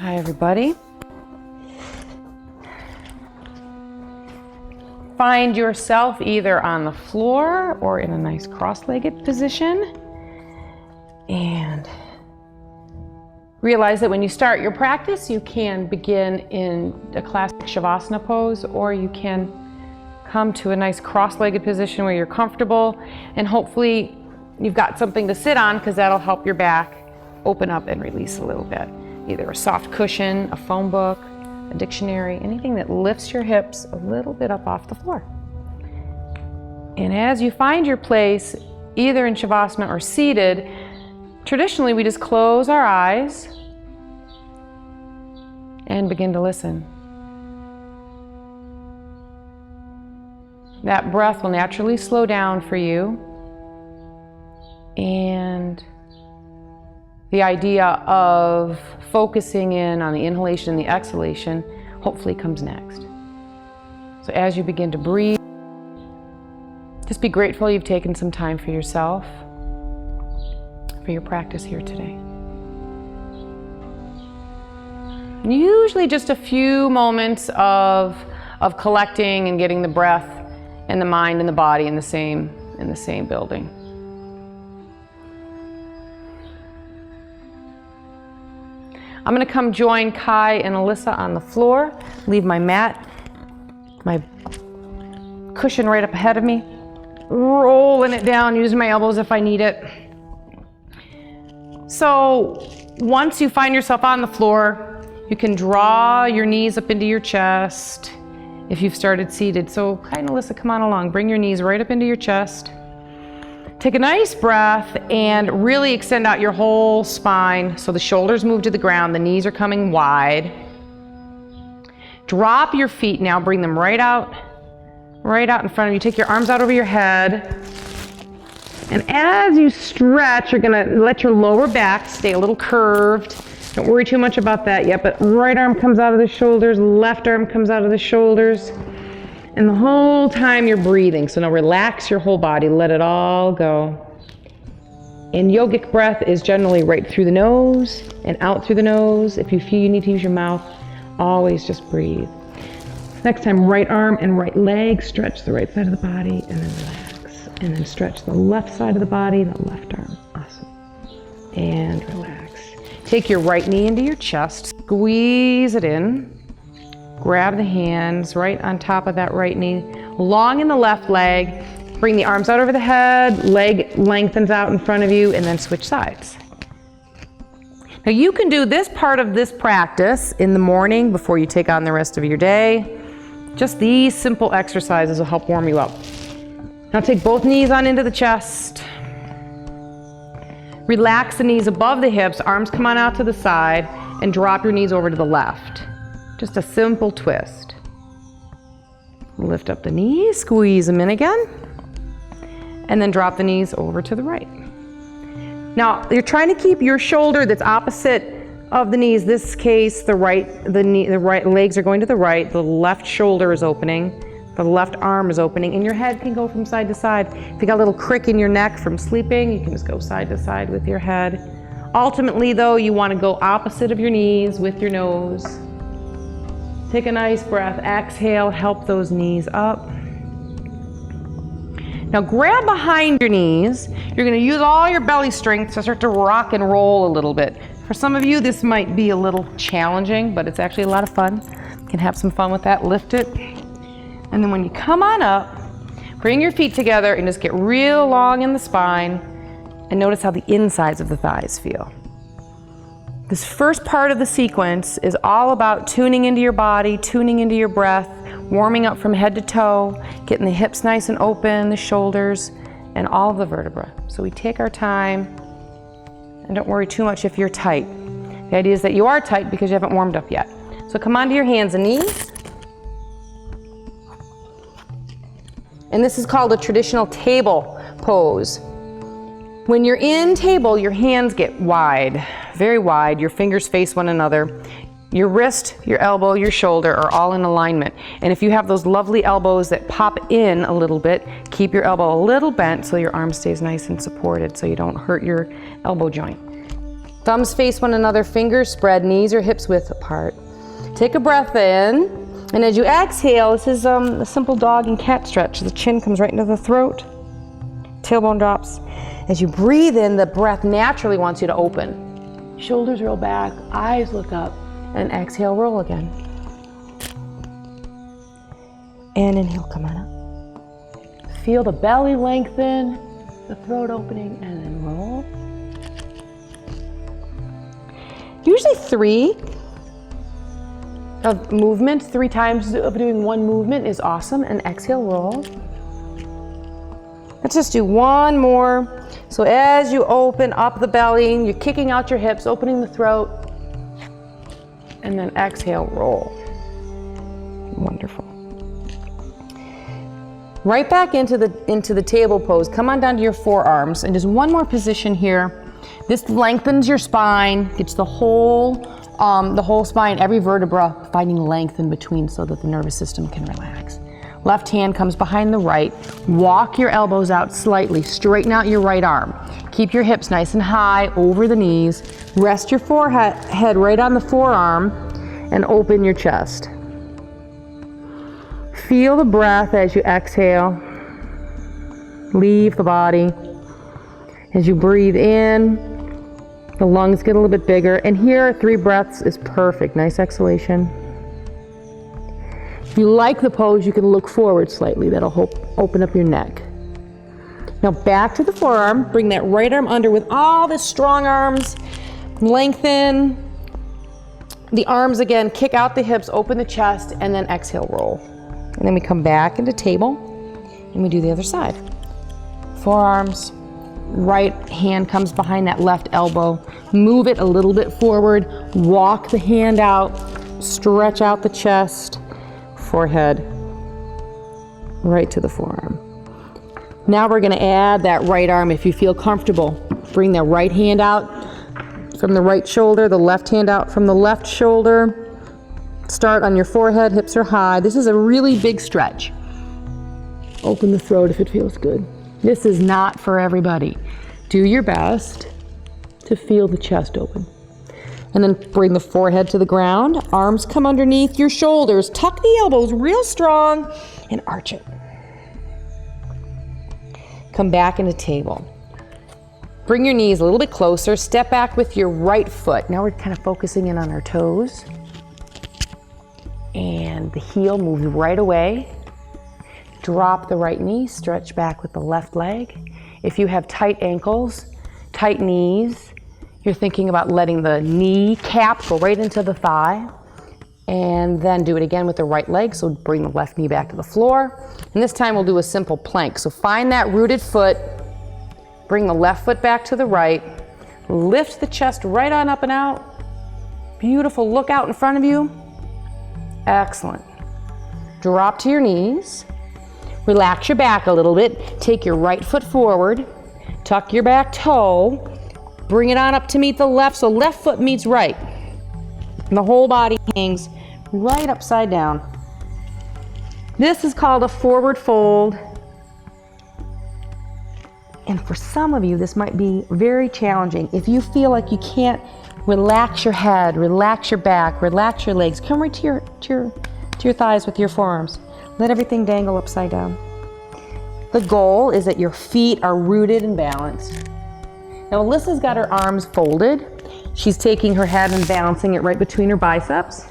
Hi, everybody. Find yourself either on the floor or in a nice cross-legged position. And realize that when you start your practice, you can begin in a classic Shavasana pose, or you can come to a nice cross-legged position where you're comfortable, and hopefully you've got something to sit on, because that'll help your back open up and release a little bit. Either a soft cushion, a phone book, a dictionary, anything that lifts your hips a little bit up off the floor. And as you find your place, either in Shavasana or seated, traditionally we just close our eyes and begin to listen. That breath will naturally slow down for you, and the idea of focusing in on the inhalation and the exhalation hopefully comes next. So as you begin to breathe, just be grateful you've taken some time for yourself, for your practice here today. Usually just a few moments of collecting and getting the breath and the mind and the body in the same building. I'm going to come join Kai and Alyssa on the floor, leave my mat, my cushion right up ahead of me, rolling it down, using my elbows if I need it. So once you find yourself on the floor, you can draw your knees up into your chest if you've started seated. So Kai and Alyssa, come on along, bring your knees right up into your chest. Take a nice breath and really extend out your whole spine so the shoulders move to the ground, the knees are coming wide. Drop your feet now, bring them right out in front of you. Take your arms out over your head. And as you stretch, you're gonna let your lower back stay a little curved. Don't worry too much about that yet, but right arm comes out of the shoulders, left arm comes out of the shoulders. And the whole time you're breathing. So now relax your whole body, let it all go. And yogic breath is generally right through the nose and out through the nose. If you feel you need to use your mouth, always just breathe. Next time, right arm and right leg, stretch the right side of the body and then relax. And then stretch the left side of the body, the left arm, awesome. And relax. Take your right knee into your chest, squeeze it in. Grab the hands right on top of that right knee, long in the left leg. Bring the arms out over the head, leg lengthens out in front of you, and then switch sides. Now you can do this part of this practice in the morning before you take on the rest of your day. Just these simple exercises will help warm you up. Now take both knees on into the chest. Relax the knees above the hips, arms come on out to the side, and drop your knees over to the left. Just a simple twist. Lift up the knees, squeeze them in again, and then drop the knees over to the right. Now, you're trying to keep your shoulder that's opposite of the knees. This case, the right legs are going to the right, the left shoulder is opening, the left arm is opening, and your head can go from side to side. If you got a little crick in your neck from sleeping, you can just go side to side with your head. Ultimately, though, you want to go opposite of your knees with your nose. Take a nice breath, exhale, help those knees up. Now grab behind your knees. You're gonna use all your belly strength to start to rock and roll a little bit. For some of you, this might be a little challenging, but it's actually a lot of fun. You can have some fun with that, lift it. And then when you come on up, bring your feet together and just get real long in the spine and notice how the insides of the thighs feel. This first part of the sequence is all about tuning into your body, tuning into your breath, warming up from head to toe, getting the hips nice and open, the shoulders, and all of the vertebrae. So we take our time, and don't worry too much if you're tight. The idea is that you are tight because you haven't warmed up yet. So come onto your hands and knees. And this is called a traditional table pose. When you're in table, your hands get wide, very wide. Your fingers face one another. Your wrist, your elbow, your shoulder are all in alignment. And if you have those lovely elbows that pop in a little bit, keep your elbow a little bent so your arm stays nice and supported so you don't hurt your elbow joint. Thumbs face one another, fingers spread, knees or hips width apart. Take a breath in, and as you exhale, this is a simple dog and cat stretch. The chin comes right into the throat, tailbone drops. As you breathe in, the breath naturally wants you to open. Shoulders roll back, eyes look up, and exhale, roll again. And inhale, come on up. Feel the belly lengthen, the throat opening, and then roll. Usually 3 of movement, 3 times of doing one movement is awesome, and exhale, roll. Let's just do one more. So as you open up the belly, you're kicking out your hips, opening the throat, and then exhale, roll. Wonderful. Right back into the table pose. Come on down to your forearms, and just one more position here. This lengthens your spine, gets the whole spine, every vertebra finding length in between so that the nervous system can relax. Left hand comes behind the right. Walk your elbows out slightly. Straighten out your right arm. Keep your hips nice and high over the knees. Rest your forehead right on the forearm and open your chest. Feel the breath as you exhale. Leave the body. As you breathe in, the lungs get a little bit bigger. And here, 3 breaths is perfect. Nice exhalation. If you like the pose, you can look forward slightly. That'll open up your neck. Now back to the forearm. Bring that right arm under with all the strong arms. Lengthen the arms again. Kick out the hips, open the chest, and then exhale, roll. And then we come back into table, and we do the other side. Forearms. Right hand comes behind that left elbow. Move it a little bit forward. Walk the hand out. Stretch out the chest. Forehead. Right to the forearm. Now we're going to add that right arm if you feel comfortable. Bring the right hand out from the right shoulder, the left hand out from the left shoulder. Start on your forehead, hips are high. This is a really big stretch. Open the throat if it feels good. This is not for everybody. Do your best to feel the chest open. And then bring the forehead to the ground. Arms come underneath your shoulders. Tuck the elbows real strong and arch it. Come back into table. Bring your knees a little bit closer. Step back with your right foot. Now we're kind of focusing in on our toes. And the heel moves right away. Drop the right knee, stretch back with the left leg. If you have tight ankles, tight knees, you're thinking about letting the knee cap go right into the thigh. And then do it again with the right leg. So bring the left knee back to the floor. And this time we'll do a simple plank. So find that rooted foot. Bring the left foot back to the right. Lift the chest right on up and out. Beautiful. Look out in front of you. Excellent. Drop to your knees. Relax your back a little bit. Take your right foot forward. Tuck your back toe. Bring it on up to meet the left, so left foot meets right. And the whole body hangs right upside down. This is called a forward fold. And for some of you, this might be very challenging. If you feel like you can't relax your head, relax your back, relax your legs, come right to your thighs with your forearms. Let everything dangle upside down. The goal is that your feet are rooted and balanced. Now Alyssa's got her arms folded. She's taking her head and balancing it right between her biceps.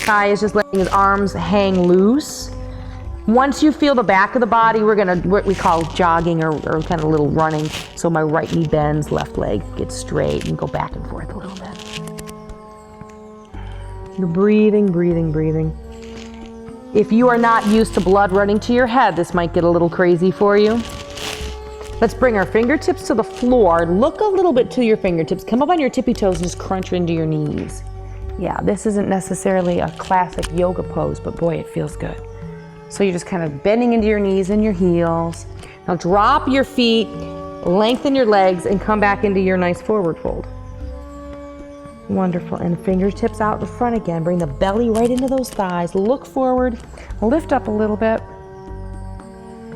Kai is just letting his arms hang loose. Once you feel the back of the body, we're gonna, what we call jogging or kind of a little running. So my right knee bends, left leg gets straight, and go back and forth a little bit. You're breathing, breathing, breathing. If you are not used to blood running to your head, this might get a little crazy for you. Let's bring our fingertips to the floor. Look a little bit to your fingertips. Come up on your tippy toes and just crunch into your knees. Yeah, this isn't necessarily a classic yoga pose, but boy, it feels good. So you're just kind of bending into your knees and your heels. Now drop your feet, lengthen your legs, and come back into your nice forward fold. Wonderful, and fingertips out in front again. Bring the belly right into those thighs. Look forward, lift up a little bit.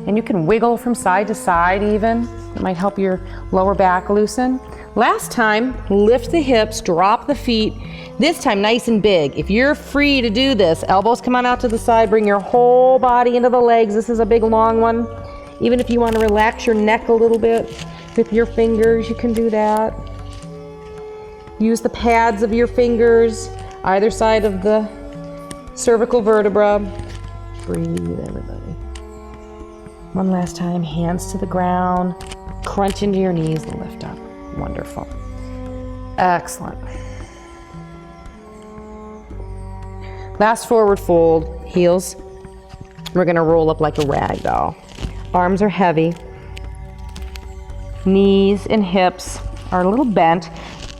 And you can wiggle from side to side even. It might help your lower back loosen. Last time, lift the hips, drop the feet. This time, nice and big. If you're free to do this, elbows come on out to the side, bring your whole body into the legs. This is a big, long one. Even if you want to relax your neck a little bit with your fingers, you can do that. Use the pads of your fingers, either side of the cervical vertebra. Breathe, everybody. One last time, hands to the ground. Crunch into your knees and lift up. Wonderful. Excellent. Last forward fold, heels. We're gonna roll up like a rag doll. Arms are heavy. Knees and hips are a little bent.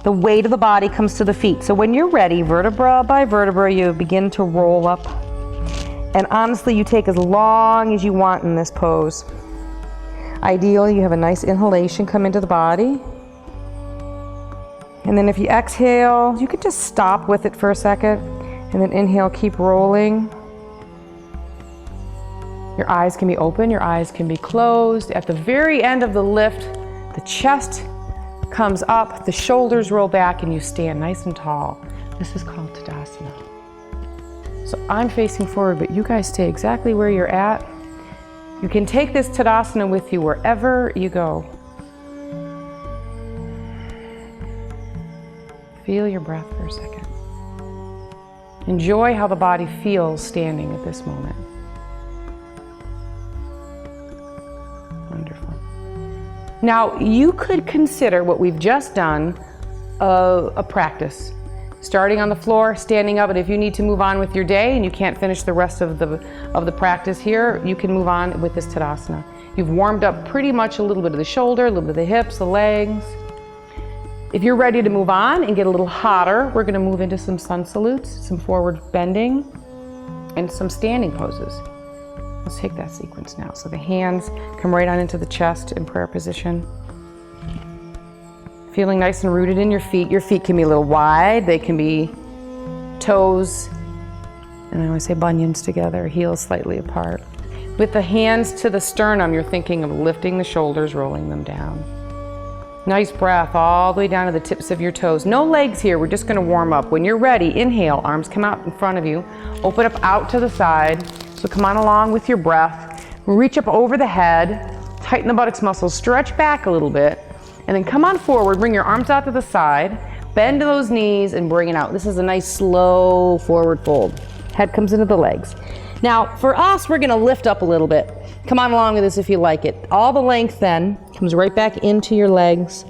The weight of the body comes to the feet. So when you're ready, vertebra by vertebra, you begin to roll up. And honestly, you take as long as you want in this pose. Ideally, you have a nice inhalation come into the body. And then if you exhale, you could just stop with it for a second. And then inhale, keep rolling. Your eyes can be open, your eyes can be closed. At the very end of the lift, the chest comes up, the shoulders roll back, and you stand nice and tall. This is called Tadasana. So I'm facing forward, but you guys stay exactly where you're at. You can take this Tadasana with you wherever you go. Feel your breath for a second. Enjoy how the body feels standing at this moment. Wonderful. Now, you could consider what we've just done a practice. Starting on the floor, standing up, and if you need to move on with your day and you can't finish the rest of the practice here, you can move on with this Tadasana. You've warmed up pretty much a little bit of the shoulder, a little bit of the hips, the legs. If you're ready to move on and get a little hotter, we're gonna move into some sun salutes, some forward bending, and some standing poses. Let's take that sequence now. So the hands come right on into the chest in prayer position. Feeling nice and rooted in your feet. Your feet can be a little wide. They can be toes, and I always say bunions together, heels slightly apart. With the hands to the sternum, you're thinking of lifting the shoulders, rolling them down. Nice breath all the way down to the tips of your toes. No legs here, we're just gonna warm up. When you're ready, inhale, arms come out in front of you. Open up out to the side. So come on along with your breath. Reach up over the head, tighten the buttocks muscles, stretch back a little bit, and then come on forward, bring your arms out to the side, bend to those knees and bring it out. This is a nice slow forward fold. Head comes into the legs. Now for us, we're gonna lift up a little bit. Come on along with this if you like it. All the length then comes right back into your legs.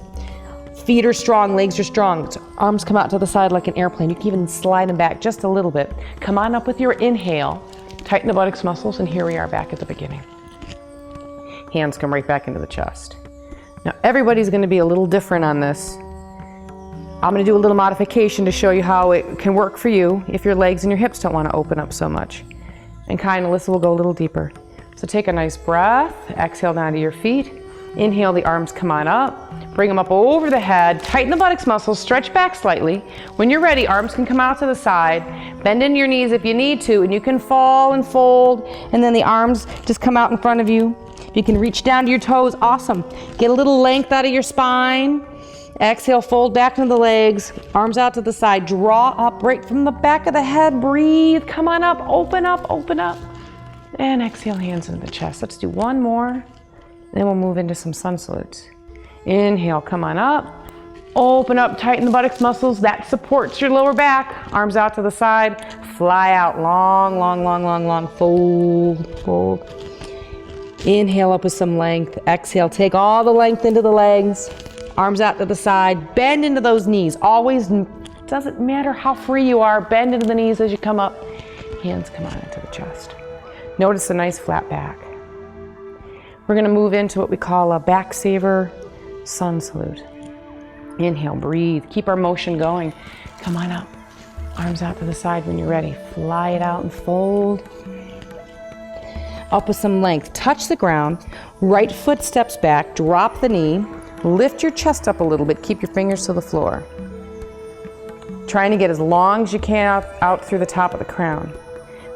Feet are strong, legs are strong. So arms come out to the side like an airplane. You can even slide them back just a little bit. Come on up with your inhale. Tighten the buttocks muscles, and here we are back at the beginning. Hands come right back into the chest. Now everybody's gonna be a little different on this. I'm gonna do a little modification to show you how it can work for you if your legs and your hips don't wanna open up so much. And kind of, Alyssa will go a little deeper. So take a nice breath, exhale down to your feet. Inhale, the arms come on up, bring them up over the head, tighten the buttocks muscles, stretch back slightly. When you're ready, arms can come out to the side, bend in your knees if you need to, and you can fall and fold, and then the arms just come out in front of you. If you can reach down to your toes, awesome. Get a little length out of your spine. Exhale, fold back into the legs, arms out to the side, draw up right from the back of the head, breathe, come on up, open up, open up. And exhale, hands into the chest. Let's do one more. Then we'll move into some sun salutes. Inhale, come on up. Open up, tighten the buttocks muscles. That supports your lower back. Arms out to the side. Fly out, long, long, long, long, long. Fold, fold. Inhale up with some length. Exhale, take all the length into the legs. Arms out to the side. Bend into those knees. Always, doesn't matter how free you are, bend into the knees as you come up. Hands come on into the chest. Notice a nice flat back. We're gonna move into what we call a back saver sun salute. Inhale, breathe, keep our motion going. Come on up, arms out to the side when you're ready. Fly it out and fold. Up with some length, touch the ground, right foot steps back, drop the knee, lift your chest up a little bit, keep your fingers to the floor. Trying to get as long as you can out through the top of the crown.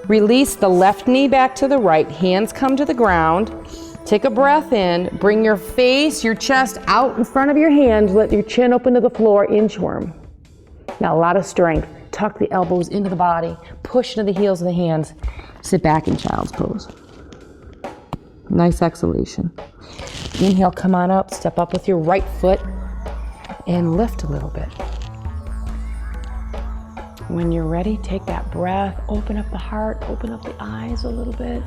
Release the left knee back to the right, hands come to the ground, Take a breath in, bring your face, your chest out in front of your hands, let your chin open to the floor, inchworm. Now a lot of strength. Tuck the elbows into the body, push into the heels of the hands. Sit back in child's pose. Nice exhalation. Inhale, come on up, step up with your right foot and lift a little bit. When you're ready, take that breath, open up the heart, open up the eyes a little bit.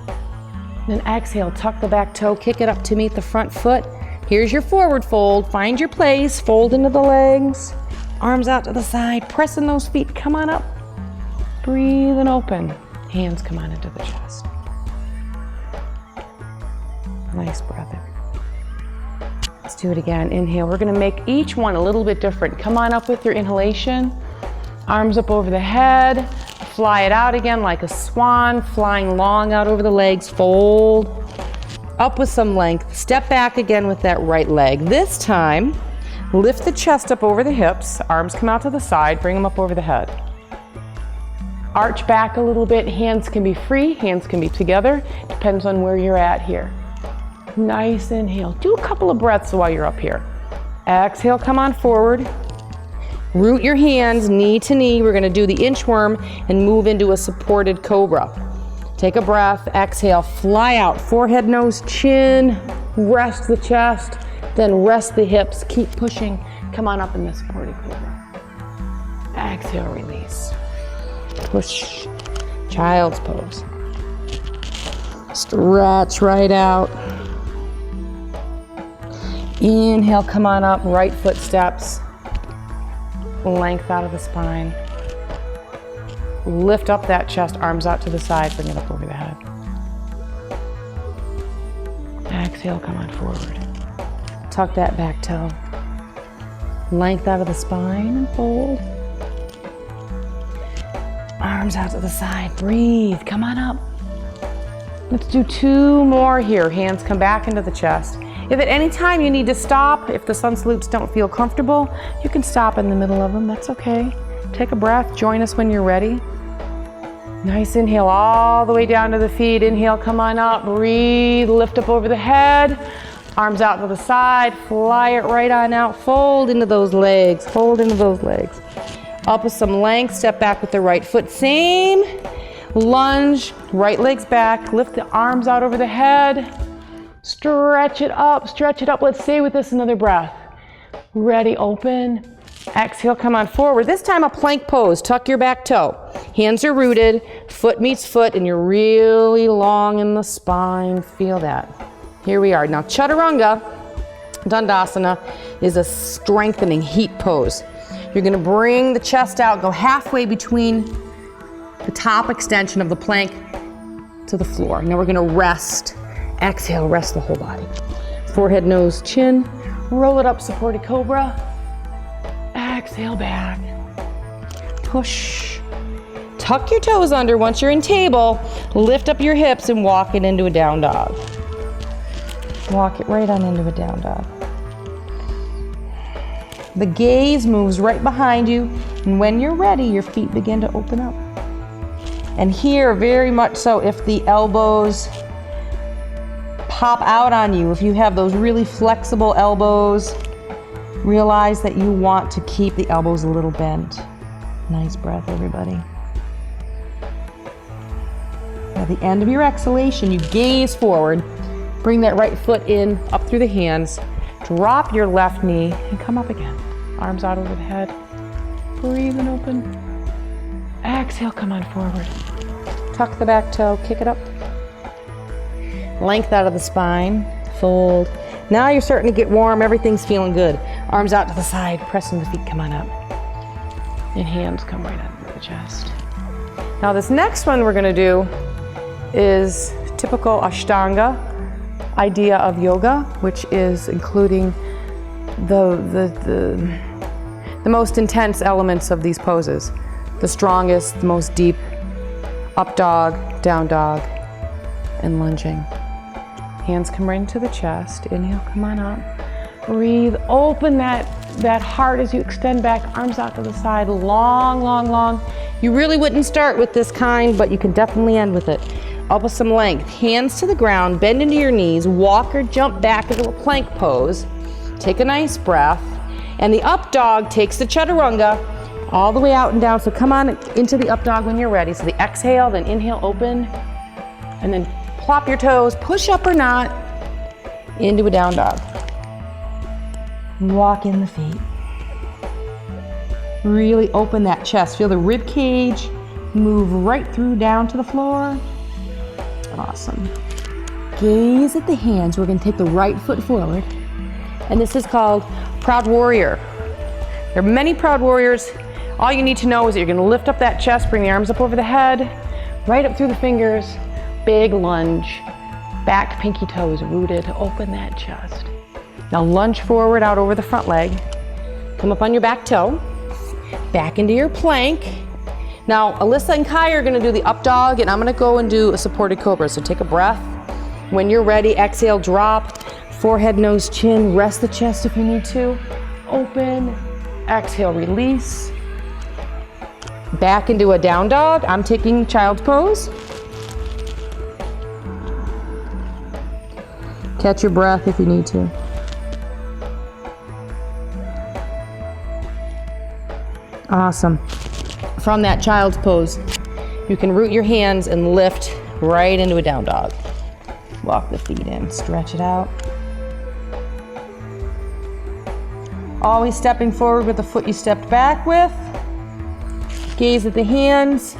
Then exhale, tuck the back toe, kick it up to meet the front foot. Here's your forward fold. Find your place, fold into the legs, arms out to the side, pressing those feet, come on up. Breathe and open. Hands come on into the chest. Nice breath in. Let's do it again. Inhale. We're gonna make each one a little bit different. Come on up with your inhalation. Arms up over the head. Fly it out again like a swan, flying long out over the legs. Fold. Up with some length. Step back again with that right leg. This time, lift the chest up over the hips. Arms come out to the side. Bring them up over the head. Arch back a little bit. Hands can be free. Hands can be together. Depends on where you're at here. Nice inhale. Do a couple of breaths while you're up here. Exhale, come on forward. Root your hands knee to knee. We're going to do the inchworm and move into a supported cobra. Take a breath. Exhale, fly out. Forehead, nose, chin. Rest the chest. Then rest the hips. Keep pushing. Come on up in the supported cobra. Exhale, release. Push. Child's pose. Stretch right out. Inhale, come on up. Right foot steps. Length out of the spine. Lift up that chest, arms out to the side, bring it up over the head. Exhale, come on forward. Tuck that back toe. Length out of the spine and fold. Arms out to the side, breathe, come on up. Let's do 2 more here. Hands come back into the chest. If at any time you need to stop, if the sun salutes don't feel comfortable, you can stop in the middle of them, that's okay. Take a breath, join us when you're ready. Nice inhale all the way down to the feet. Inhale, come on up, breathe, lift up over the head. Arms out to the side, fly it right on out, fold into those legs, fold into those legs. Up with some length, step back with the right foot. Same lunge, right leg's back, lift the arms out over the head. Stretch it up, stretch it up. Let's stay with this another breath. Ready, open. Exhale, come on forward. This time a plank pose. Tuck your back toe. Hands are rooted, foot meets foot, and you're really long in the spine. Feel that. Here we are. Now chaturanga, dandasana, is a strengthening heat pose. You're gonna bring the chest out, go halfway between the top extension of the plank to the floor. Now we're gonna rest. Exhale, rest the whole body. Forehead, nose, chin. Roll it up, supported cobra. Exhale back. Push. Tuck your toes under. Once you're in table, lift up your hips and walk it into a down dog. Walk it right on into a down dog. The gaze moves right behind you, and when you're ready, your feet begin to open up. And here, very much so, if the elbows pop out on you, if you have those really flexible elbows, realize that you want to keep the elbows a little bent. Nice breath, everybody. At the end of your exhalation, you gaze forward, bring that right foot in, up through the hands, drop your left knee, and come up again. Arms out over the head. Breathe and open. Exhale, come on forward. Tuck the back toe, kick it up. Length out of the spine, fold. Now you're starting to get warm, everything's feeling good. Arms out to the side, pressing the feet, come on up. And hands come right under the chest. Now this next one we're gonna do is typical Ashtanga idea of yoga, which is including the most intense elements of these poses. The strongest, the most deep, up dog, down dog, and lunging. Hands come right into the chest. Inhale, come on up. Breathe, open that heart as you extend back, arms out to the side, long, long, long. You really wouldn't start with this kind, but you can definitely end with it. up with some length. Hands to the ground, bend into your knees, walk or jump back into a plank pose. Take a nice breath. And the up dog takes the chaturanga all the way out and down. So come on into the up dog when you're ready. So the exhale, then inhale, open, and then plop your toes, push up or not, into a down dog. Walk in the feet. Really open that chest. Feel the rib cage move right through down to the floor. Awesome. Gaze at the hands. We're going to take the right foot forward. And this is called Proud Warrior. There are many Proud Warriors. All you need to know is that you're going to lift up that chest, bring the arms up over the head, right up through the fingers, big lunge, back pinky toes rooted, open that chest. Now lunge forward out over the front leg, come up on your back toe, back into your plank. Now Alyssa and Kai are going to do the up dog, and I'm going to go and do a supported cobra. So take a breath. When you're ready, exhale, drop, forehead, nose, chin, rest the chest if you need to. Open, exhale, release. Back into a down dog. I'm taking child's pose. Catch your breath if you need to. Awesome. From that child's pose, you can root your hands and lift right into a down dog. Walk the feet in, stretch it out. Always stepping forward with the foot you stepped back with. Gaze at the hands.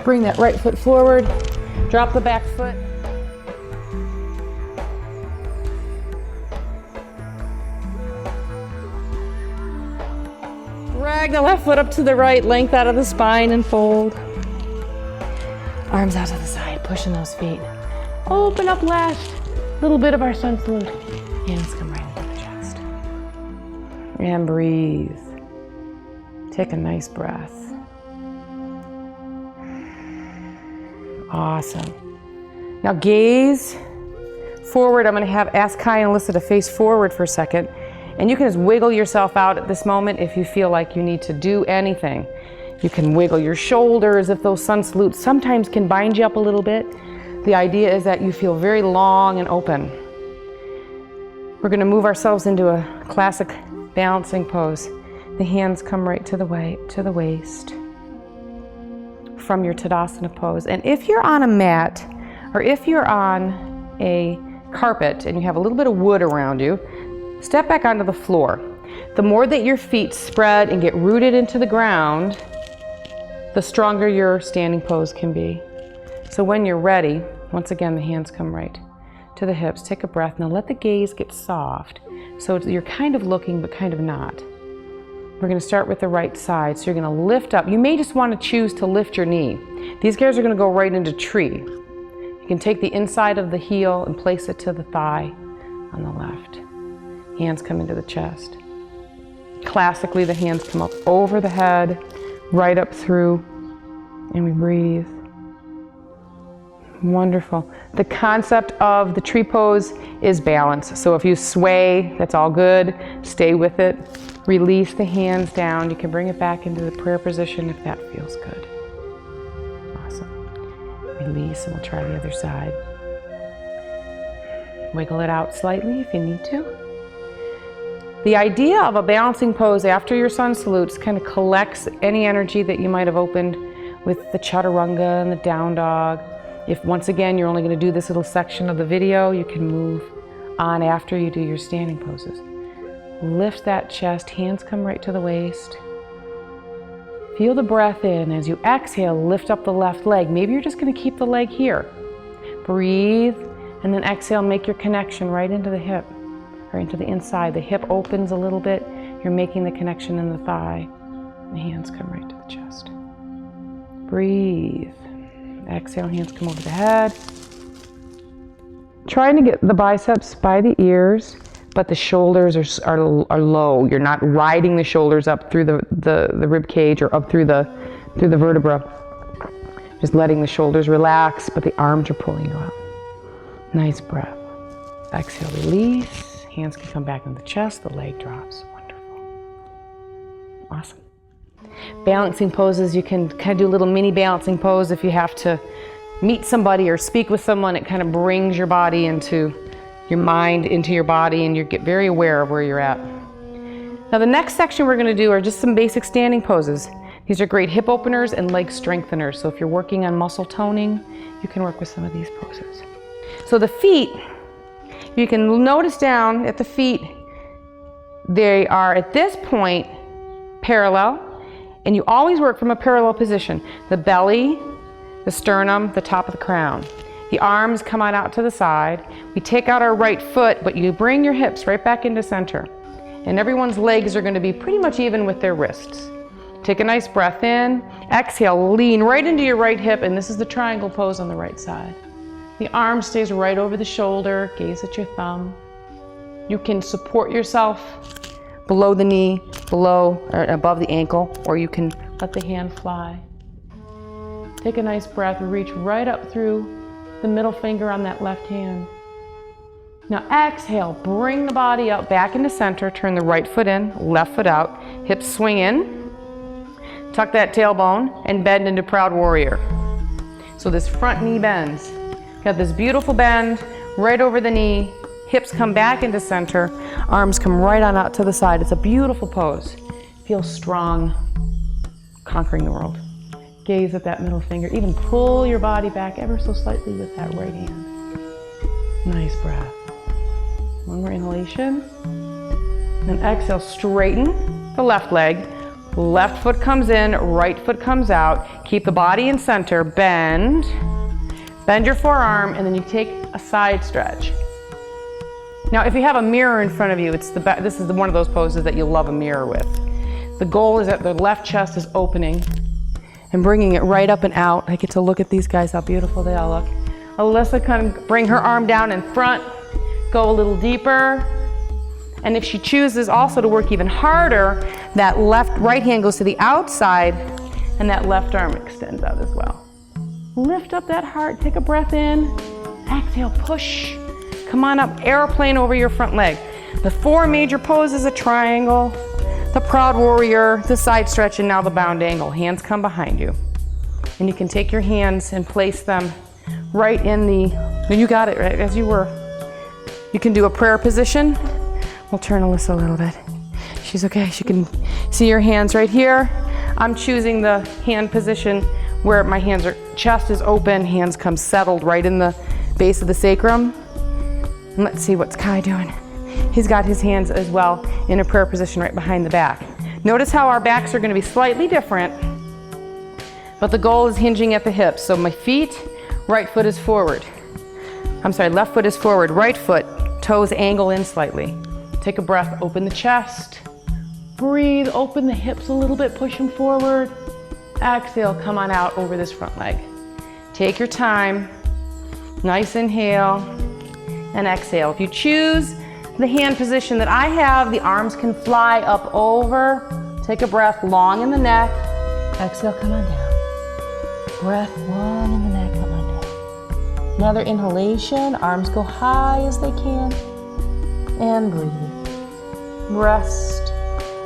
Bring that right foot forward. Drop the back foot. Drag the left foot up to the right, length out of the spine and fold. Arms out to the side, pushing those feet. Open up last little bit of our sun salute. Hands come right into the chest. And breathe. Take a nice breath. Awesome. Now gaze forward. I'm going to ask Kai and Alyssa to face forward for a second. And you can just wiggle yourself out at this moment if you feel like you need to do anything. You can wiggle your shoulders if those sun salutes sometimes can bind you up a little bit. The idea is that you feel very long and open. We're going to move ourselves into a classic balancing pose. The hands come right to the waist from your Tadasana pose. And if you're on a mat or if you're on a carpet and you have a little bit of wood around you, step back onto the floor. The more that your feet spread and get rooted into the ground, the stronger your standing pose can be. So when you're ready, once again, the hands come right to the hips. Take a breath. Now let the gaze get soft. So you're kind of looking, but kind of not. We're going to start with the right side. So you're going to lift up. You may just want to choose to lift your knee. These guys are going to go right into tree. You can take the inside of the heel and place it to the thigh on the left. Hands come into the chest. Classically, the hands come up over the head, right up through, and we breathe. Wonderful. The concept of the tree pose is balance. So if you sway, that's all good. Stay with it. Release the hands down. You can bring it back into the prayer position if that feels good. Awesome. Release, and we'll try the other side. Wiggle it out slightly if you need to. The idea of a balancing pose after your sun salutes kind of collects any energy that you might have opened with the chaturanga and the down dog. If once again you're only going to do this little section of the video, you can move on after you do your standing poses. Lift that chest, hands come right to the waist. Feel the breath in. As you exhale, lift up the left leg. Maybe you're just going to keep the leg here. Breathe, and then exhale, make your connection right into the hip. Or into the inside. The hip opens a little bit. You're making the connection in the thigh. The hands come right to the chest. Breathe. Exhale, hands come over the head. Trying to get the biceps by the ears, but the shoulders are low. You're not riding the shoulders up through the rib cage or up through the vertebra. Just letting the shoulders relax, but the arms are pulling you up. Nice breath. Exhale, release. Hands can come back into the chest, the leg drops. Wonderful. Awesome. Balancing poses, you can kind of do a little mini balancing pose if you have to meet somebody or speak with someone. It kind of brings your body into your mind, into your body, and you get very aware of where you're at. Now the next section we're going to do are just some basic standing poses. These are great hip openers and leg strengtheners. So if you're working on muscle toning, you can work with some of these poses. So the feet, you can notice down at the feet, they are at this point parallel, and you always work from a parallel position. The belly, the sternum, the top of the crown. The arms come on out to the side. We take out our right foot, but you bring your hips right back into center. And everyone's legs are going to be pretty much even with their wrists. Take a nice breath in. Exhale, lean right into your right hip, and this is the triangle pose on the right side. The arm stays right over the shoulder. Gaze at your thumb. You can support yourself below the knee, below or above the ankle, or you can let the hand fly. Take a nice breath, reach right up through the middle finger on that left hand. Now exhale, bring the body up back into center, turn the right foot in, left foot out, hips swing in, tuck that tailbone, and bend into proud warrior. So this front knee bends. Got this beautiful bend right over the knee, hips come back into center, arms come right on out to the side. It's a beautiful pose. Feel strong, conquering the world. Gaze at that middle finger. Even pull your body back ever so slightly with that right hand. Nice breath. One more inhalation. And exhale, straighten the left leg. Left foot comes in, right foot comes out. Keep the body in center, bend. Bend your forearm, and then you take a side stretch. Now, if you have a mirror in front of you, this is one of those poses that you'll love a mirror with. The goal is that the left chest is opening and bringing it right up and out. I get to look at these guys, how beautiful they all look. Alyssa can bring her arm down in front, go a little deeper. And if she chooses also to work even harder, that right hand goes to the outside, and that left arm extends out as well. Lift up that heart, take a breath in, exhale, push. Come on up, airplane over your front leg. The four major poses: a triangle, the proud warrior, the side stretch, and now the bound angle. Hands come behind you. And you can take your hands and place them right in you got it, right as you were. You can do a prayer position. We'll turn Alyssa a little bit. She's okay, she can see your hands right here. I'm choosing the hand position where my chest is open, hands come settled right in the base of the sacrum. And let's see what's Kai doing. He's got his hands as well in a prayer position right behind the back. Notice how our backs are going to be slightly different, but the goal is hinging at the hips. So my feet, right foot is forward. Left foot is forward, right foot, toes angle in slightly. Take a breath, open the chest. Breathe, open the hips a little bit, push them forward. Exhale, come on out over this front leg. Take your time. Nice inhale and exhale. If you choose the hand position that I have, the arms can fly up over. Take a breath, long in the neck. Exhale, come on down. Breath, long in the neck, come on down. Another inhalation, arms go high as they can. And breathe. Rest.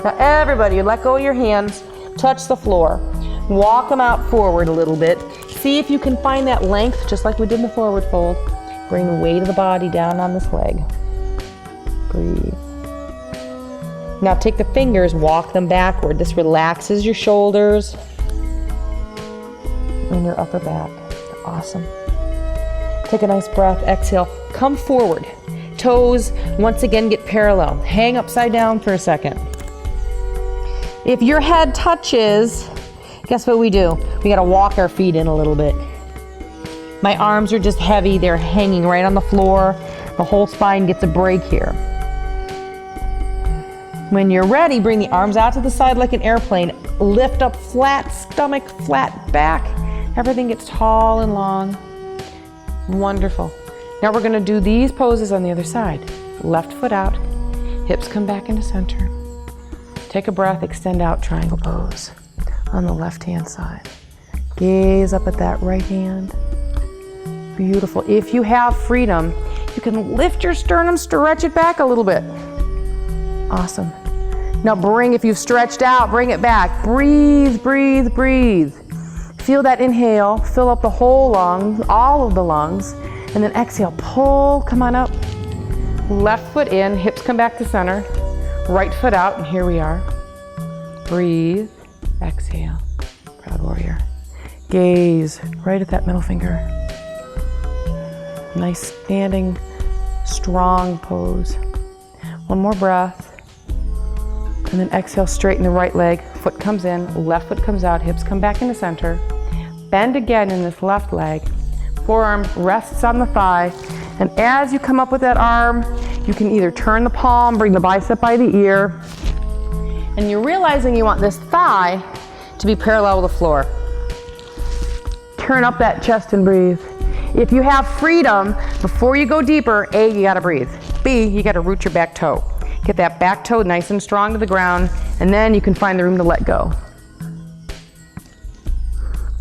Now everybody, let go of your hands, touch the floor. Walk them out forward a little bit. See if you can find that length, just like we did in the forward fold. Bring the weight of the body down on this leg. Breathe. Now take the fingers, walk them backward. This relaxes your shoulders and your upper back. Awesome. Take a nice breath, exhale, come forward. Toes, once again, get parallel. Hang upside down for a second. If your head touches, guess what we do? We gotta walk our feet in a little bit. My arms are just heavy, they're hanging right on the floor. The whole spine gets a break here. When you're ready, bring the arms out to the side like an airplane. Lift up, flat stomach, flat back. Everything gets tall and long. Wonderful. Now we're gonna do these poses on the other side. Left foot out, hips come back into center. Take a breath, extend out, triangle pose on the left-hand side. Gaze up at that right hand. Beautiful. If you have freedom, you can lift your sternum, stretch it back a little bit. Awesome. Now if you've stretched out, bring it back. Breathe, breathe, breathe. Feel that inhale, fill up the whole lungs, all of the lungs, and then exhale, pull, come on up. Left foot in, hips come back to center. Right foot out, and here we are. Breathe, exhale, proud warrior. Gaze right at that middle finger. Nice standing, strong pose. One more breath. And then exhale, straighten the right leg. Foot comes in, left foot comes out, hips come back into center. Bend again in this left leg. Forearm rests on the thigh. And as you come up with that arm, you can either turn the palm, bring the bicep by the ear, and you're realizing you want this thigh to be parallel with the floor. Turn up that chest and breathe. If you have freedom, before you go deeper, A, you gotta breathe. B, you gotta root your back toe. Get that back toe nice and strong to the ground, and then you can find the room to let go.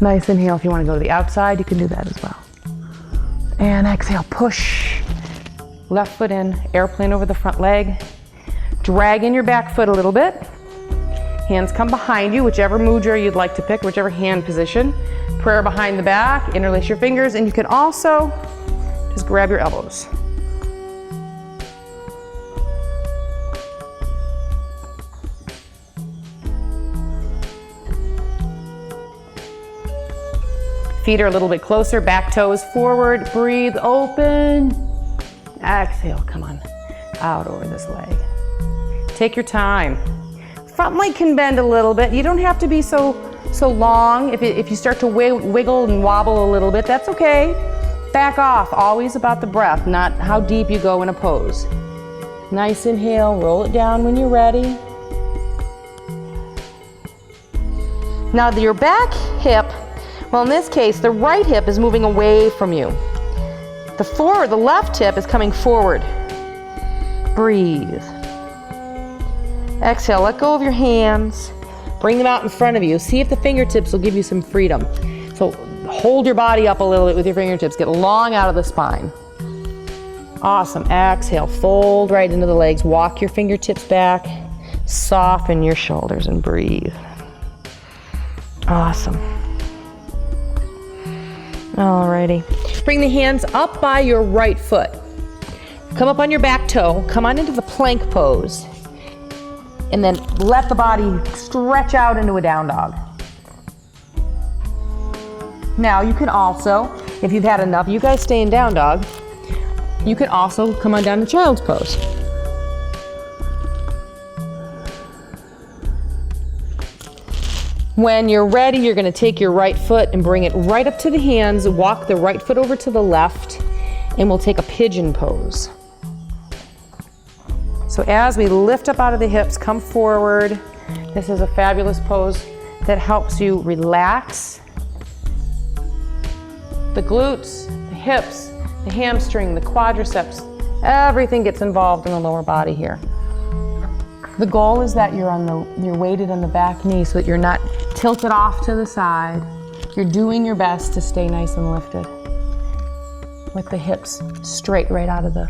Nice inhale. If you wanna go to the outside, you can do that as well. And exhale, push. Left foot in, airplane over the front leg. Drag in your back foot a little bit. Hands come behind you, whichever mudra you'd like to pick, whichever hand position. Prayer behind the back, interlace your fingers, and you can also just grab your elbows. Feet are a little bit closer, back toes forward, breathe, open. Exhale, come on, out over this leg. Take your time. Front leg can bend a little bit. You don't have to be so long. If you start to wiggle and wobble a little bit, that's okay. Back off, always about the breath, not how deep you go in a pose. Nice inhale, roll it down when you're ready. Now your back hip, well, in this case, the right hip is moving away from you. The left hip is coming forward. Breathe. Exhale, let go of your hands. Bring them out in front of you. See if the fingertips will give you some freedom. So hold your body up a little bit with your fingertips. Get long out of the spine. Awesome. Exhale, fold right into the legs. Walk your fingertips back. Soften your shoulders and breathe. Awesome. Alrighty. Bring the hands up by your right foot. Come up on your back toe. Come on into the plank pose. And then let the body stretch out into a down dog. Now you can also, if you've had enough, you guys stay in down dog. You can also come on down to child's pose. When you're ready, you're going to take your right foot and bring it right up to the hands. Walk the right foot over to the left, and we'll take a pigeon pose. So as we lift up out of the hips, come forward. This is a fabulous pose that helps you relax the glutes, the hips, the hamstring, the quadriceps. Everything gets involved in the lower body here. The goal is that you're weighted on the back knee so that you're not tilted off to the side. You're doing your best to stay nice and lifted with the hips straight right out of the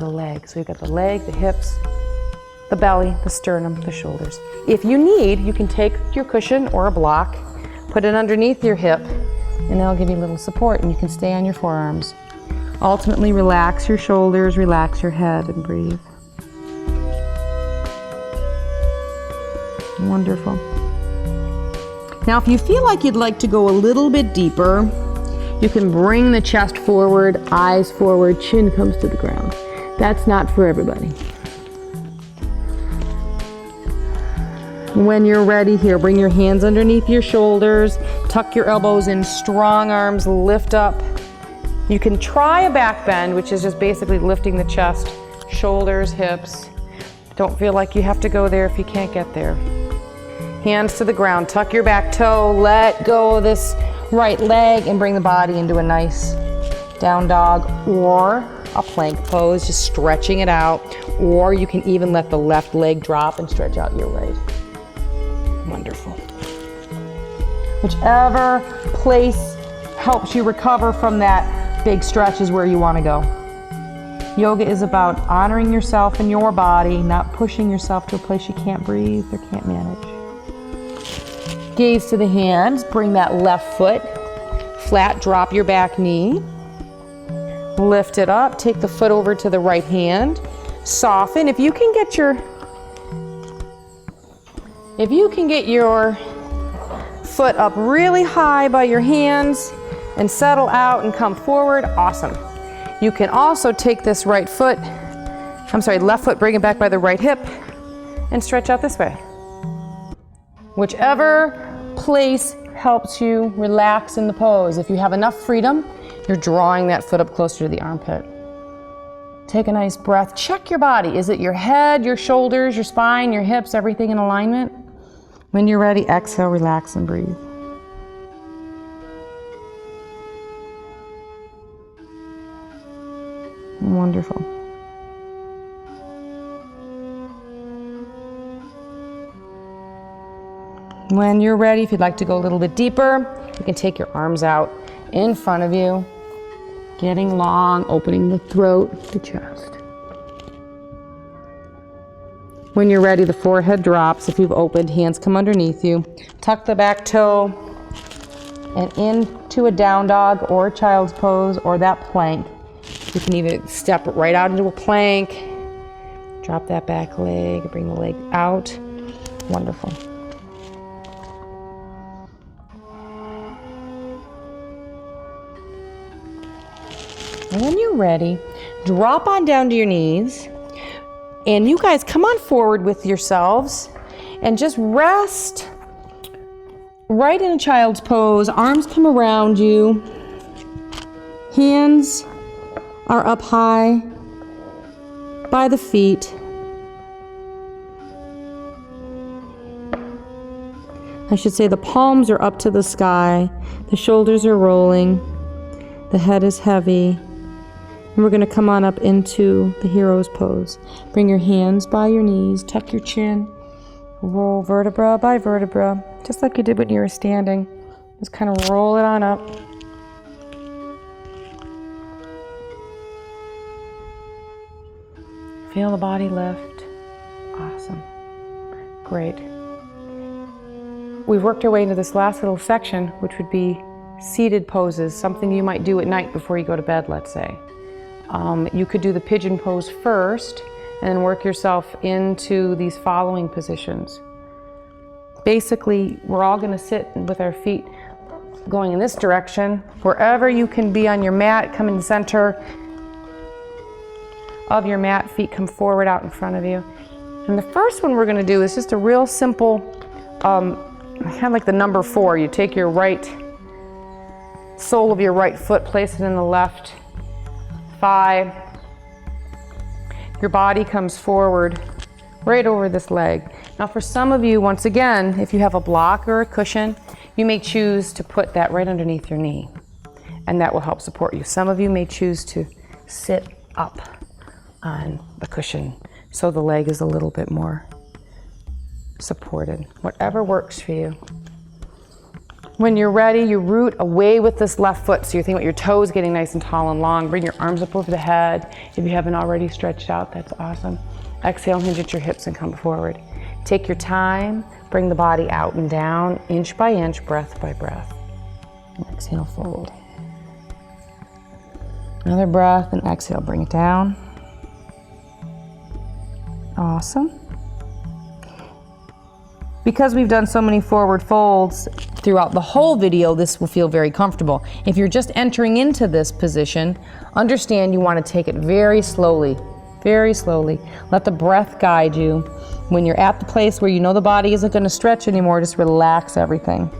leg. So you've got the leg, the hips, the belly, the sternum, the shoulders. If you need, you can take your cushion or a block, put it underneath your hip, and that'll give you a little support, and you can stay on your forearms. Ultimately, relax your shoulders, relax your head, and breathe. Wonderful. Now, if you feel like you'd like to go a little bit deeper, you can bring the chest forward, eyes forward, chin comes to the ground. That's not for everybody. When you're ready here, bring your hands underneath your shoulders, tuck your elbows in, strong arms, lift up. You can try a back bend, which is just basically lifting the chest, shoulders, hips. Don't feel like you have to go there if you can't get there. Hands to the ground, tuck your back toe, let go of this right leg and bring the body into a nice down dog or a plank pose, just stretching it out. Or you can even let the left leg drop and stretch out your right. Wonderful. Whichever place helps you recover from that big stretch is where you want to go. Yoga is about honoring yourself and your body, not pushing yourself to a place you can't breathe or can't manage. Gaze to the hands, bring that left foot flat, drop your back knee. Lift it up, take the foot over to the right hand. Soften. If you can get your foot up really high by your hands and settle out and come forward, awesome. You can also take this left foot, bring it back by the right hip and stretch out this way. Whichever place helps you relax in the pose. If you have enough freedom, you're drawing that foot up closer to the armpit. Take a nice breath. Check your body. Is it your head, your shoulders, your spine, your hips, everything in alignment? When you're ready, exhale, relax, and breathe. Wonderful. When you're ready, if you'd like to go a little bit deeper, you can take your arms out in front of you, getting long, opening the throat, the chest. When you're ready, the forehead drops. If you've opened, hands come underneath you. Tuck the back toe and into a down dog or a child's pose or that plank. You can even step right out into a plank. Drop that back leg, bring the leg out. Wonderful. And when you're ready, drop on down to your knees. And you guys come on forward with yourselves and just rest right in a child's pose. Arms come around you. Hands are up high by the feet. I should say the palms are up to the sky. The shoulders are rolling. The head is heavy. And we're going to come on up into the hero's pose. Bring your hands by your knees, tuck your chin, roll vertebra by vertebra, just like you did when you were standing. Just kind of roll it on up. Feel the body lift. Awesome. Great. We've worked our way into this last little section, which would be seated poses, something you might do at night before you go to bed, let's say. You could do the pigeon pose first and then work yourself into these following positions. Basically, we're all going to sit with our feet going in this direction. Wherever you can be on your mat, come in the center of your mat, feet come forward out in front of you. And the first one we're going to do is just a real simple, kind of like the number 4. You take your right sole of your right foot, place it in the left thigh. Your body comes forward right over this leg. Now for some of you, once again, if you have a block or a cushion, you may choose to put that right underneath your knee, and that will help support you. Some of you may choose to sit up on the cushion so the leg is a little bit more supported. Whatever works for you. When you're ready, you root away with this left foot. So you're thinking about your toes getting nice and tall and long. Bring your arms up over the head. If you haven't already stretched out, that's awesome. Exhale, hinge at your hips and come forward. Take your time. Bring the body out and down, inch by inch, breath by breath. And exhale, fold. Another breath and exhale, bring it down. Awesome. Because we've done so many forward folds throughout the whole video, this will feel very comfortable. If you're just entering into this position, understand you want to take it very slowly, very slowly. Let the breath guide you. When you're at the place where you know the body isn't going to stretch anymore, just relax everything.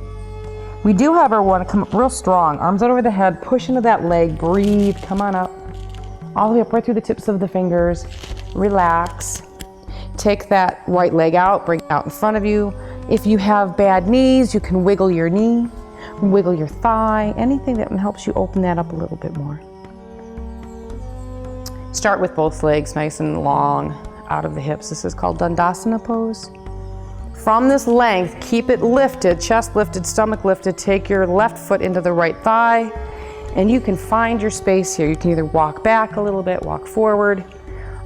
We do have our one come up real strong. Arms out over the head, push into that leg, breathe, come on up. All the way up right through the tips of the fingers. Relax. Take that right leg out, bring it out in front of you. If you have bad knees, you can wiggle your knee, wiggle your thigh, anything that helps you open that up a little bit more. Start with both legs nice and long out of the hips. This is called Dandasana pose. From this length, keep it lifted, chest lifted, stomach lifted. Take your left foot into the right thigh And you can find your space here. You can either walk back a little bit, walk forward,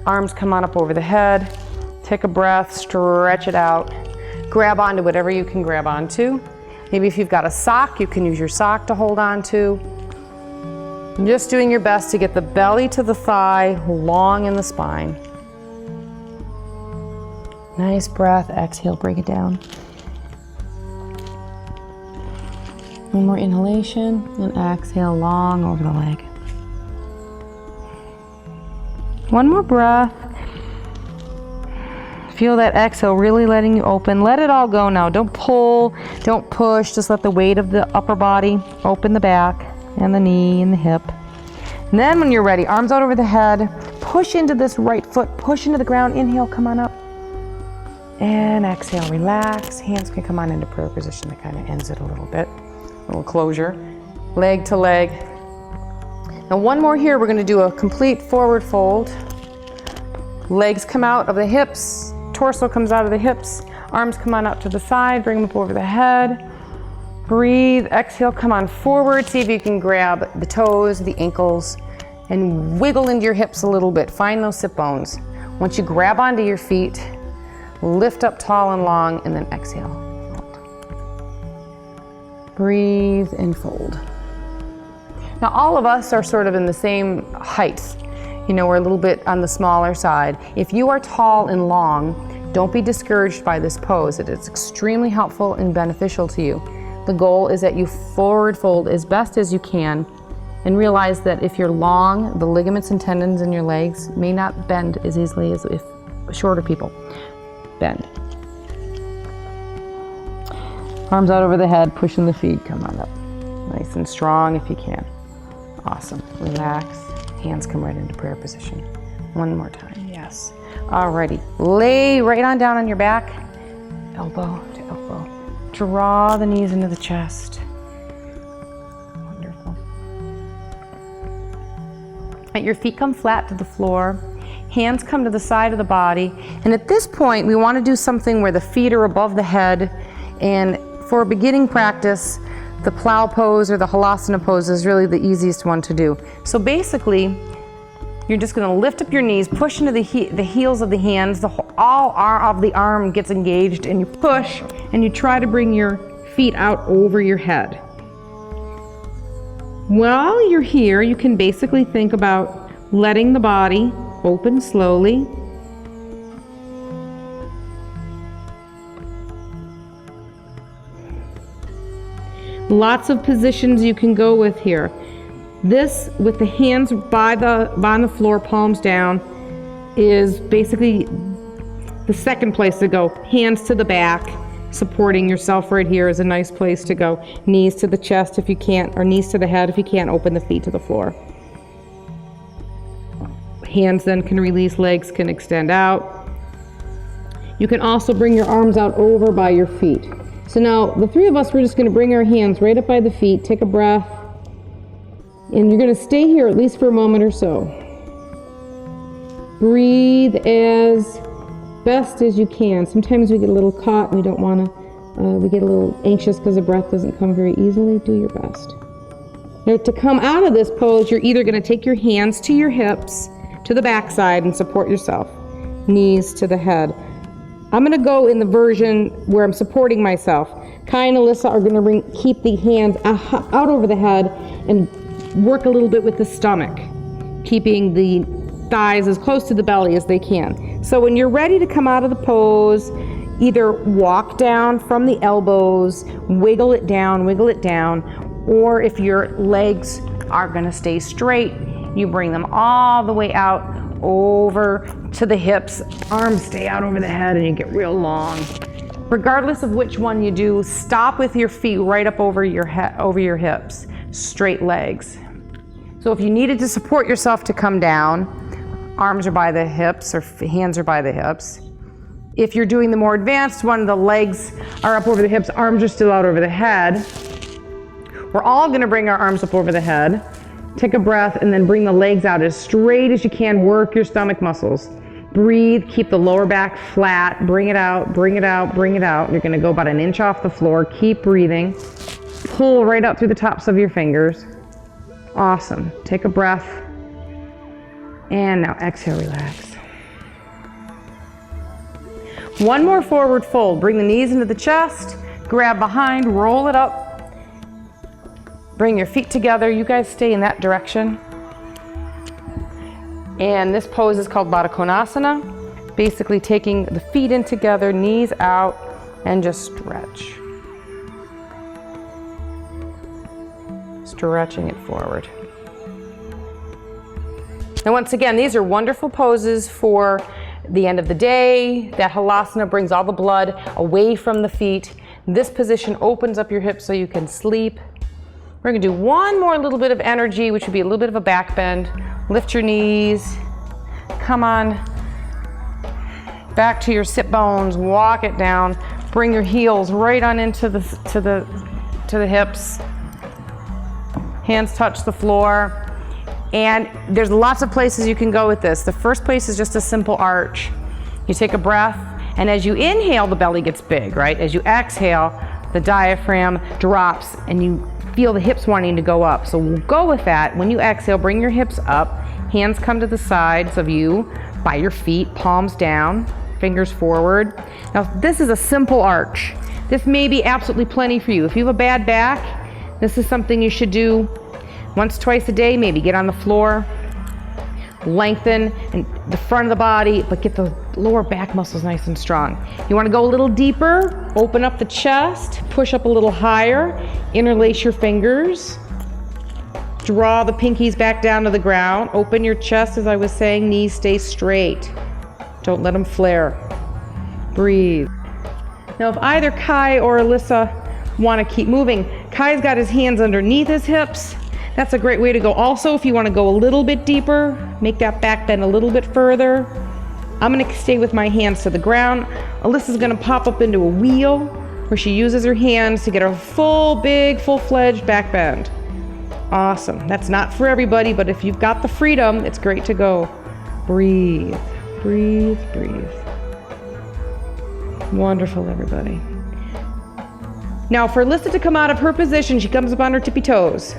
arms come on up over the head, take a breath, stretch it out, grab onto whatever you can grab onto. Maybe if you've got a sock, you can use your sock to hold on to. Just doing your best to get the belly to the thigh, long in the spine. Nice breath, exhale, break it down. One more inhalation and exhale, long over the leg. One more breath. Feel that exhale really letting you open. Let it all go now. Don't pull, don't push. Just let the weight of the upper body open the back and the knee and the hip. And then when you're ready, arms out over the head. Push into this right foot. Push into the ground. Inhale, come on up. And exhale, relax. Hands can come on into prayer position. That kind of ends it a little bit. A little closure. Leg to leg. Now one more here. We're going to do a complete forward fold. Legs come out of the hips. Torso comes out of the hips. Arms come on up to the side. Bring them up over the head. Breathe. Exhale, come on forward. See if you can grab the toes, the ankles, and wiggle into your hips a little bit. Find those sit bones. Once you grab onto your feet, lift up tall and long, and then exhale. Fold. Breathe and fold. Now all of us are sort of in the same height. You know, we're a little bit on the smaller side. If you are tall and long, don't be discouraged by this pose. It is extremely helpful and beneficial to you. The goal is that you forward fold as best as you can and realize that if you're long, the ligaments and tendons in your legs may not bend as easily as if shorter people bend. Arms out over the head, pushing the feet, come on up. Nice and strong if you can. Awesome. Relax. Hands come right into prayer position. One more time, yes. Alrighty, lay right on down on your back, elbow to elbow. Draw the knees into the chest. Wonderful. Let your feet come flat to the floor. Hands come to the side of the body. And at this point, we want to do something where the feet are above the head. And for a beginning practice, the plow pose or the halasana pose is really the easiest one to do. So basically, you're just going to lift up your knees, push into the heels of the hands, all of the arm gets engaged, and you push, and you try to bring your feet out over your head. While you're here, you can basically think about letting the body open slowly. Lots of positions you can go with here. This, with the hands on the floor, palms down, is basically the second place to go. Hands to the back, supporting yourself right here is a nice place to go. Knees to the chest if you can't, or knees to the head if you can't open the feet to the floor. Hands then can release, legs can extend out. You can also bring your arms out over by your feet. So now, the three of us, we're just going to bring our hands right up by the feet, take a breath, and you're going to stay here at least for a moment or so. Breathe as best as you can. Sometimes we get a little caught and we don't want to, we get a little anxious because the breath doesn't come very easily. Do your best. Now, to come out of this pose, you're either going to take your hands to your hips, to the backside, and support yourself. Knees to the head. I'm going to go in the version where I'm supporting myself. Kai and Alyssa are going to keep the hands out over the head and work a little bit with the stomach, keeping the thighs as close to the belly as they can. So when you're ready to come out of the pose, either walk down from the elbows, wiggle it down, or if your legs are going to stay straight, you bring them all the way out over to the hips, arms stay out over the head, and you get real long. Regardless of which one you do, stop with your feet right up over your hips, straight legs. So if you needed to support yourself to come down, arms are by the hips or hands are by the hips. If you're doing the more advanced one, the legs are up over the hips, arms are still out over the head. We're all going to bring our arms up over the head. Take a breath and then bring the legs out as straight as you can. Work your stomach muscles. Breathe, keep the lower back flat. Bring it out, bring it out, bring it out. You're going to go about an inch off the floor. Keep breathing. Pull right out through the tops of your fingers. Awesome. Take a breath. And now exhale, relax. One more forward fold. Bring the knees into the chest, grab behind, roll it up. Bring your feet together. You guys stay in that direction. And this pose is called Baddha Konasana. Basically taking the feet in together, knees out, and just stretch. Stretching it forward. Now once again, these are wonderful poses for the end of the day. That halasana brings all the blood away from the feet. This position opens up your hips so you can sleep. We're gonna do one more little bit of energy, which would be a little bit of a back bend. Lift your knees, come on back to your sit bones, walk it down. Bring your heels right on into the hips. Hands touch the floor. And there's lots of places you can go with this. The first place is just a simple arch. You take a breath, and as you inhale, the belly gets big, right? As you exhale, the diaphragm drops, and you feel the hips wanting to go up. So we'll go with that. When you exhale, bring your hips up. Hands come to the sides of you by your feet, palms down, fingers forward. Now, this is a simple arch. This may be absolutely plenty for you. If you have a bad back, this is something you should do once, twice a day. Maybe get on the floor, lengthen the front of the body, but get the lower back muscles nice and strong. You want to go a little deeper, open up the chest, push up a little higher, interlace your fingers, draw the pinkies back down to the ground, open your chest, as I was saying, knees stay straight. Don't let them flare. Breathe. Now if either Kai or Alyssa want to keep moving, Kai's got his hands underneath his hips. That's a great way to go. Also, if you want to go a little bit deeper, make that back bend a little bit further. I'm going to stay with my hands to the ground. Alyssa's going to pop up into a wheel where she uses her hands to get a full-fledged back bend. Awesome. That's not for everybody, but if you've got the freedom, it's great to go. Breathe, breathe, breathe. Wonderful, everybody. Now, for Alyssa to come out of her position, she comes up on her tippy toes.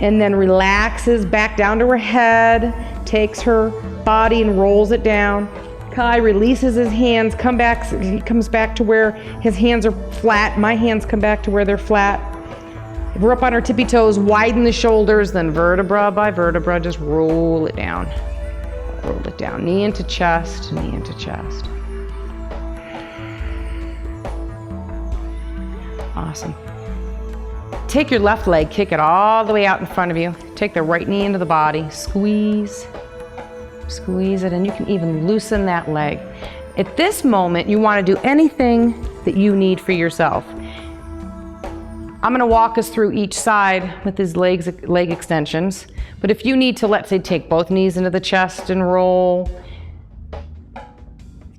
And then relaxes back down to her head, takes her body and rolls it down. Kai releases his hands, he comes back to where his hands are flat. My hands come back to where they're flat. If we're up on our tippy toes, widen the shoulders, then vertebra by vertebra, just roll it down. Roll it down, knee into chest, knee into chest. Awesome. Take your left leg, kick it all the way out in front of you. Take the right knee into the body, squeeze, squeeze it, and you can even loosen that leg. At this moment, you want to do anything that you need for yourself. I'm going to walk us through each side with his leg extensions, but if you need to, let's say, take both knees into the chest and roll.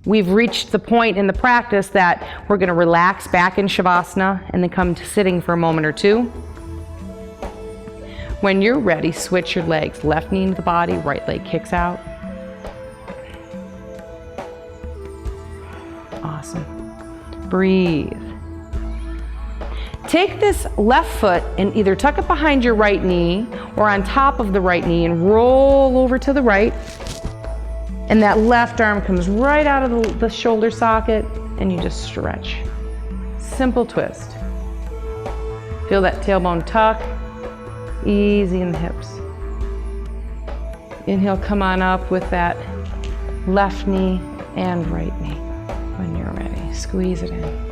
We've reached the point in the practice that we're going to relax back in Shavasana and then come to sitting for a moment or two. When you're ready, switch your legs. Left knee into the body, right leg kicks out. Awesome. Breathe. Take this left foot and either tuck it behind your right knee or on top of the right knee and roll over to the right. And that left arm comes right out of the shoulder socket and you just stretch. Simple twist. Feel that tailbone tuck, easy in the hips. Inhale, come on up with that left knee and right knee. When you're ready, squeeze it in.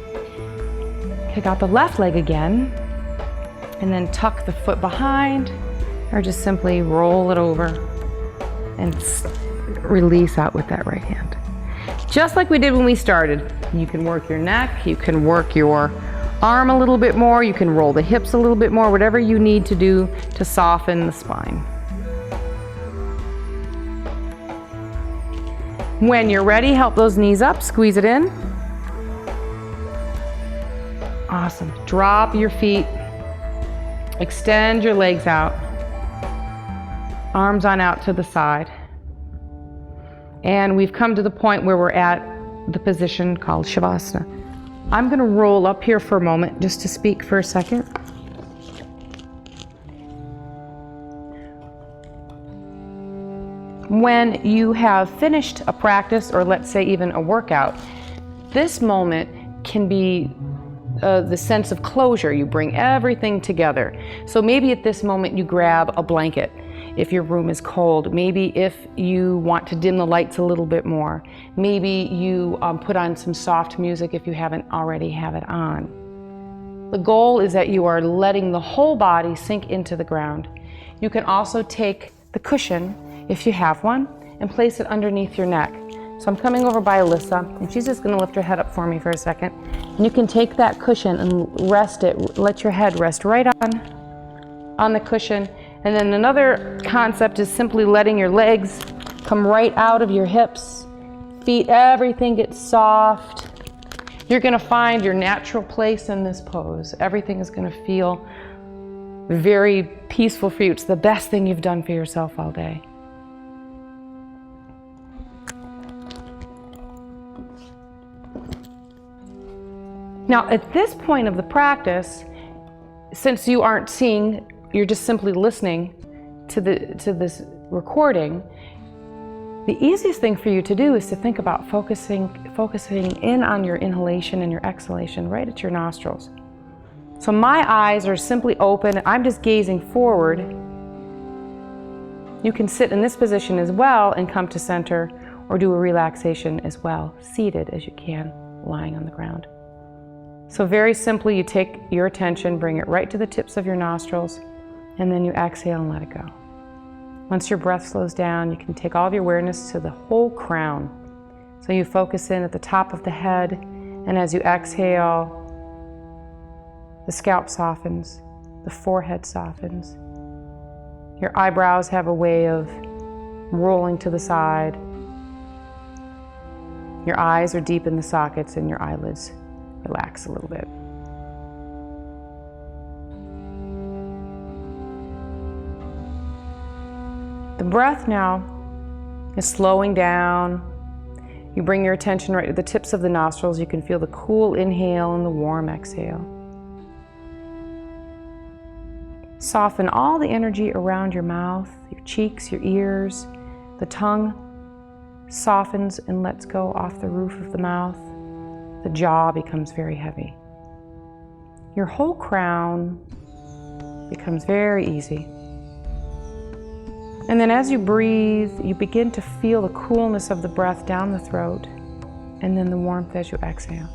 Kick out the left leg again and then tuck the foot behind or just simply roll it over and release out with that right hand. Just like we did when we started. You can work your neck, you can work your arm a little bit more, you can roll the hips a little bit more, whatever you need to do to soften the spine. When you're ready, help those knees up, squeeze it in. Awesome. Drop your feet, extend your legs out, arms on out to the side. And we've come to the point where we're at the position called Shavasana. I'm going to roll up here for a moment just to speak for a second. When you have finished a practice, or let's say even a workout, this moment can be the sense of closure. You bring everything together. So maybe at this moment you grab a blanket if your room is cold. Maybe if you want to dim the lights a little bit more. Maybe you put on some soft music if you haven't already have it on. The goal is that you are letting the whole body sink into the ground. You can also take the cushion, if you have one, and place it underneath your neck. So I'm coming over by Alyssa, and she's just gonna lift her head up for me for a second. And you can take that cushion and rest it, let your head rest right on the cushion. And then another concept is simply letting your legs come right out of your hips. Feet, everything gets soft. You're gonna find your natural place in this pose. Everything is gonna feel very peaceful for you. It's the best thing you've done for yourself all day. Now, at this point of the practice, since you aren't seeing, you're just simply listening to this recording, the easiest thing for you to do is to think about focusing in on your inhalation and your exhalation right at your nostrils. So my eyes are simply open. I'm just gazing forward. You can sit in this position as well and come to center, or do a relaxation as well, seated as you can, lying on the ground. So very simply, you take your attention, bring it right to the tips of your nostrils, and then you exhale and let it go. Once your breath slows down, you can take all of your awareness to the whole crown. So you focus in at the top of the head, and as you exhale, the scalp softens, the forehead softens. Your eyebrows have a way of rolling to the side. Your eyes are deep in the sockets, and your eyelids relax a little bit. The breath now is slowing down. You bring your attention right to the tips of the nostrils. You can feel the cool inhale and the warm exhale. Soften all the energy around your mouth, your cheeks, your ears. The tongue softens and lets go off the roof of the mouth. The jaw becomes very heavy. Your whole crown becomes very easy. And then as you breathe, you begin to feel the coolness of the breath down the throat, and then the warmth as you exhale.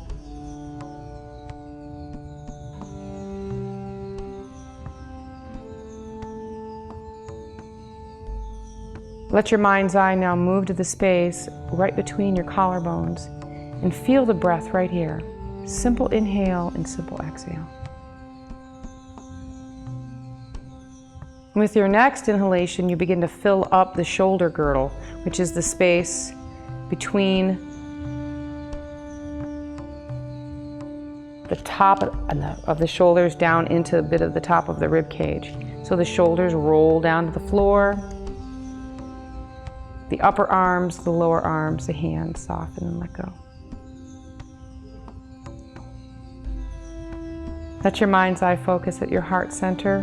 Let your mind's eye now move to the space right between your collarbones and feel the breath right here. Simple inhale and simple exhale. With your next inhalation, you begin to fill up the shoulder girdle, which is the space between the top of the shoulders down into a bit of the top of the rib cage. So the shoulders roll down to the floor. The upper arms, the lower arms, the hands soften and let go. Let your mind's eye focus at your heart center,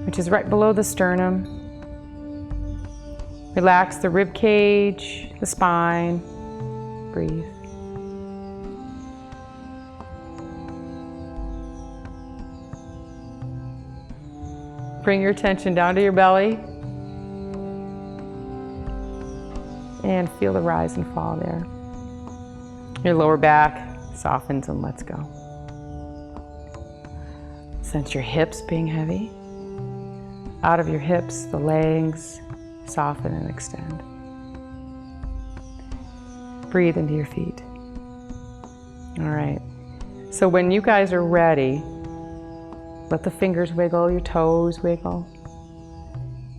which is right below the sternum. Relax the rib cage, the spine. Breathe. Bring your attention down to your belly and feel the rise and fall there. Your lower back softens and lets go. Sense your hips being heavy. Out of your hips, the legs soften and extend. Breathe into your feet. All right. So when you guys are ready, let the fingers wiggle, your toes wiggle.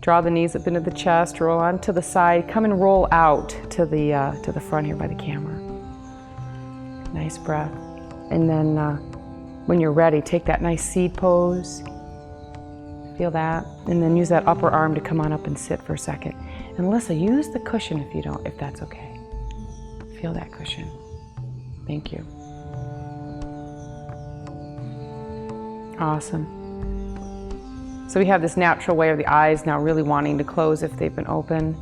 Draw the knees up into the chest, roll on to the side. Come and roll out to the front here by the camera. Nice breath. And then when you're ready, take that nice seed pose. Feel that. And then use that upper arm to come on up and sit for a second. And Alyssa, use the cushion if that's okay. Feel that cushion. Thank you. Awesome. So we have this natural way of the eyes now really wanting to close if they've been open.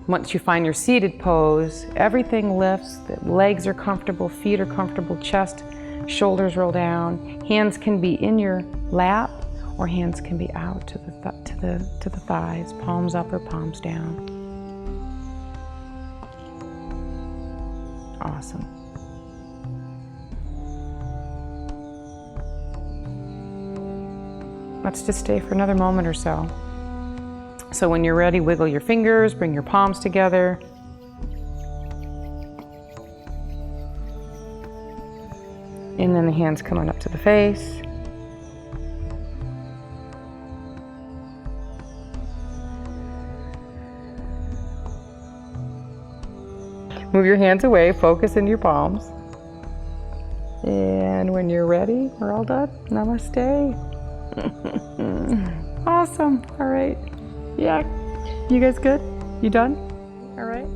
Once you find your seated pose, everything lifts, the legs are comfortable, feet are comfortable, chest, shoulders roll down. Hands can be in your lap or hands can be out to the thighs, palms up or palms down. Awesome. Let's just stay for another moment or so. So when you're ready, wiggle your fingers, bring your palms together. And then the hands coming up to the face. Move your hands away, focus into your palms. And when you're ready, we're all done. Namaste. Awesome. All right. Yeah. You guys good? You done? All right.